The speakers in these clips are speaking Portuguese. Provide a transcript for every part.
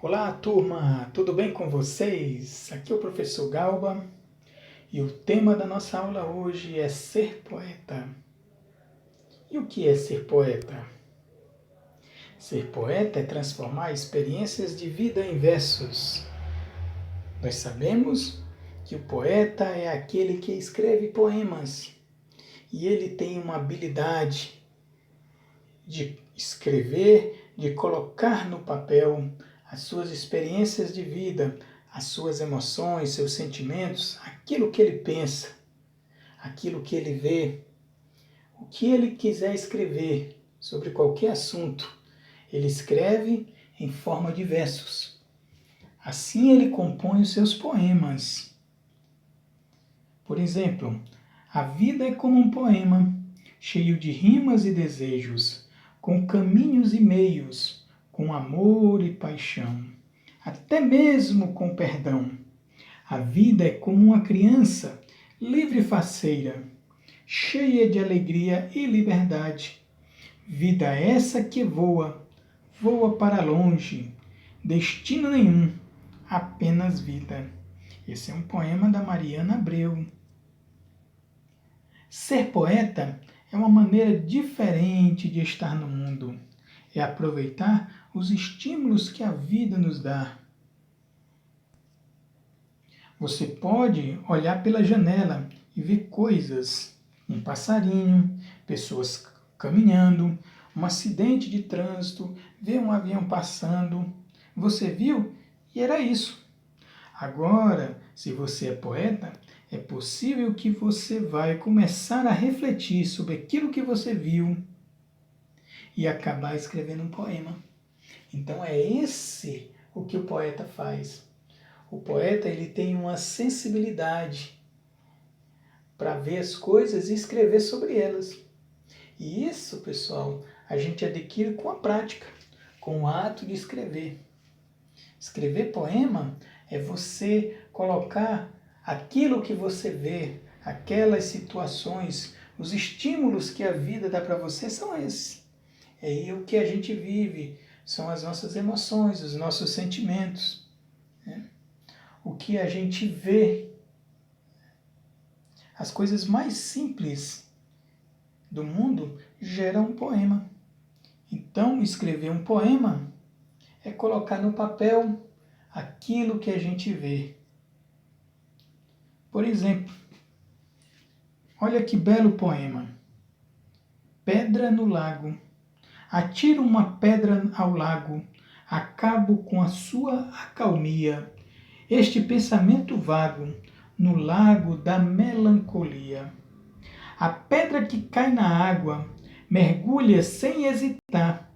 Olá, turma! Tudo bem com vocês? Aqui é o professor Galba e o tema da nossa aula hoje é ser poeta. E o que é ser poeta? Ser poeta é transformar experiências de vida em versos. Nós sabemos que o poeta é aquele que escreve poemas e ele tem uma habilidade de escrever, de colocar no papel as suas experiências de vida, as suas emoções, seus sentimentos, aquilo que ele pensa, aquilo que ele vê, o que ele quiser escrever sobre qualquer assunto, ele escreve em forma de versos. Assim ele compõe os seus poemas. Por exemplo, a vida é como um poema, cheio de rimas e desejos, com caminhos e meios, com amor e paixão, até mesmo com perdão. A vida é como uma criança, livre e faceira, cheia de alegria e liberdade. Vida essa que voa, voa para longe, destino nenhum, apenas vida. Esse é um poema da Mariana Abreu. Ser poeta é uma maneira diferente de estar no mundo. É aproveitar os estímulos que a vida nos dá. Você pode olhar pela janela e ver coisas, um passarinho, pessoas caminhando, um acidente de trânsito, ver um avião passando. Você viu? E era isso. Agora, se você é poeta, é possível que você vai começar a refletir sobre aquilo que você viu e acabar escrevendo um poema. Então é esse o que o poeta faz. O poeta ele tem uma sensibilidade para ver as coisas e escrever sobre elas. E isso, pessoal, a gente adquire com a prática, com o ato de escrever. Escrever poema é você colocar aquilo que você vê, aquelas situações, os estímulos que a vida dá para você são esses. É aí o que a gente vive, são as nossas emoções, os nossos sentimentos. Né? O que a gente vê, as coisas mais simples do mundo geram um poema. Então, escrever um poema é colocar no papel aquilo que a gente vê. Por exemplo, olha que belo poema. Pedra no lago. Atiro uma pedra ao lago, acabo com a sua acalmia. Este pensamento vago no lago da melancolia. A pedra que cai na água mergulha sem hesitar.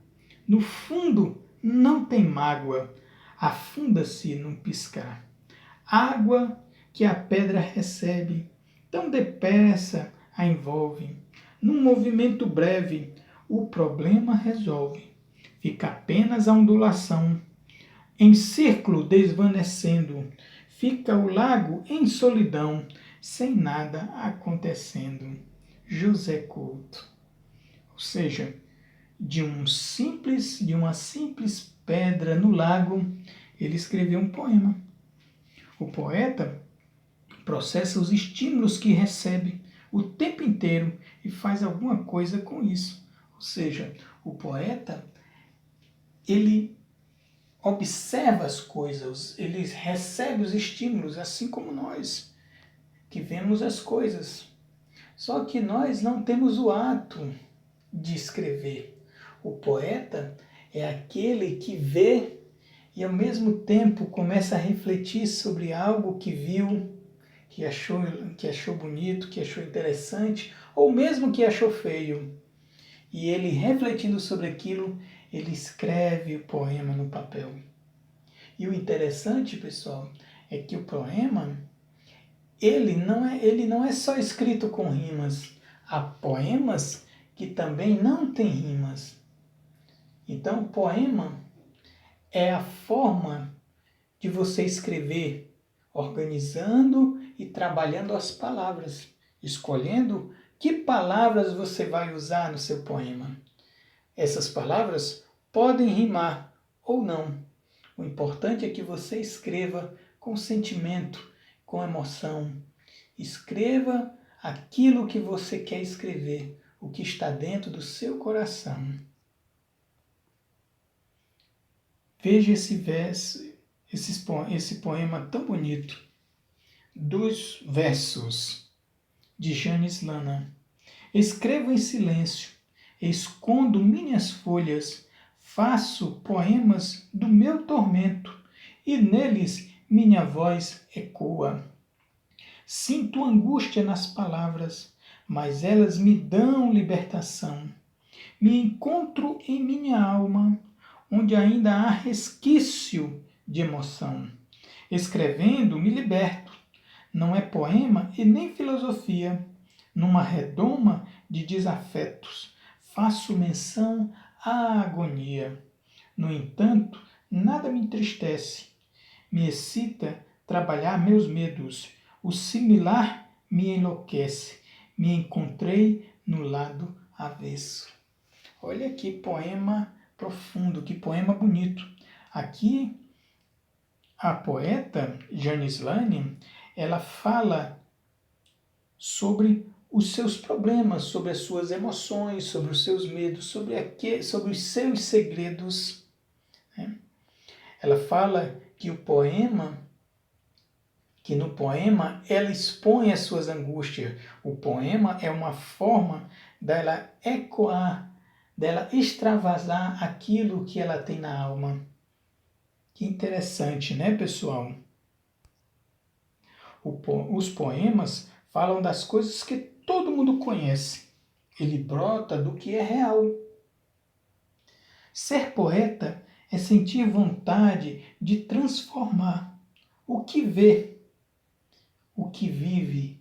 No fundo não tem mágoa, afunda-se num piscar. Água que a pedra recebe, tão depressa a envolve. Num movimento breve, o problema resolve. Fica apenas a ondulação. Em círculo desvanecendo, fica o lago em solidão, sem nada acontecendo. José Couto. Ou seja, de uma simples pedra no lago, ele escreveu um poema. O poeta processa os estímulos que recebe o tempo inteiro e faz alguma coisa com isso. Ou seja, o poeta, ele observa as coisas, ele recebe os estímulos, assim como nós, que vemos as coisas. Só que nós não temos o ato de escrever. O poeta é aquele que vê e ao mesmo tempo começa a refletir sobre algo que viu, que achou bonito, que achou interessante, ou mesmo que achou feio. E ele, refletindo sobre aquilo, ele escreve o poema no papel. E o interessante, pessoal, é que o poema, ele não é só escrito com rimas. Há poemas que também não têm rimas. Então, o poema é a forma de você escrever, organizando e trabalhando as palavras, escolhendo que palavras você vai usar no seu poema. Essas palavras podem rimar ou não. O importante é que você escreva com sentimento, com emoção. Escreva aquilo que você quer escrever, o que está dentro do seu coração. Veja esse verso, esse poema tão bonito. Dos versos de Janis Lana. Escrevo em silêncio, escondo minhas folhas, faço poemas do meu tormento, e neles minha voz ecoa. Sinto angústia nas palavras, mas elas me dão libertação. Me encontro em minha alma, onde ainda há resquício de emoção. Escrevendo, me liberto. Não é poema e nem filosofia. Numa redoma de desafetos, faço menção à agonia. No entanto, nada me entristece. Me excita trabalhar meus medos. O similar me enlouquece. Me encontrei no lado avesso. Olha que poema profundo, que poema bonito. Aqui, a poeta Janis Lana, ela fala sobre os seus problemas, sobre as suas emoções, sobre os seus medos, sobre os seus segredos. Né? Ela fala que no poema ela expõe as suas angústias. O poema é uma forma dela ecoar, dela extravasar aquilo que ela tem na alma. Que interessante, né, pessoal? Os poemas falam das coisas que todo mundo conhece. Ele brota do que é real. Ser poeta é sentir vontade de transformar o que vê, o que vive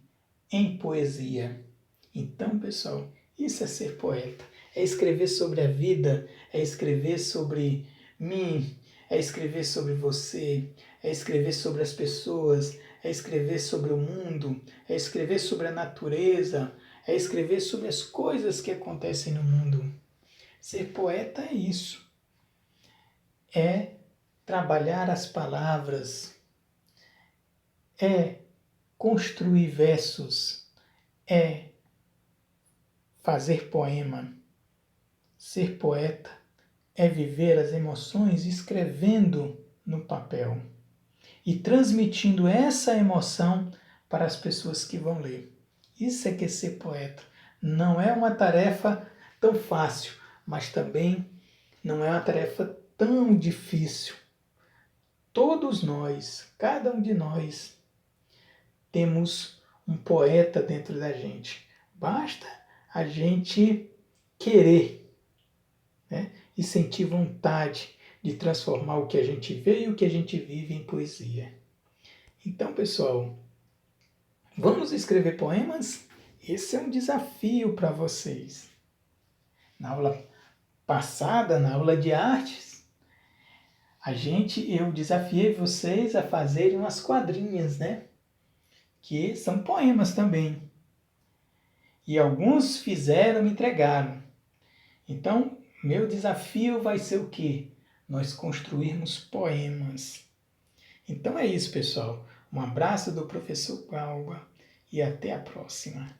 em poesia. Então, pessoal, isso é ser poeta. É escrever sobre a vida, é escrever sobre mim, é escrever sobre você, é escrever sobre as pessoas, é escrever sobre o mundo, é escrever sobre a natureza, é escrever sobre as coisas que acontecem no mundo. Ser poeta é isso. É trabalhar as palavras, é construir versos, é fazer poema. Ser poeta é viver as emoções escrevendo no papel e transmitindo essa emoção para as pessoas que vão ler. Isso é que é ser poeta. Não é uma tarefa tão fácil, mas também não é uma tarefa tão difícil. Todos nós, cada um de nós, temos um poeta dentro da gente. Basta a gente querer, né? E sentir vontade de transformar o que a gente vê e o que a gente vive em poesia. Então, pessoal, vamos escrever poemas? Esse é um desafio para vocês. Na aula passada, na aula de artes, eu desafiei vocês a fazerem umas quadrinhas, né? Que são poemas também. E alguns fizeram, me entregaram. Então, meu desafio vai ser o quê? Nós construirmos poemas. Então é isso, pessoal. Um abraço do professor Galba e até a próxima.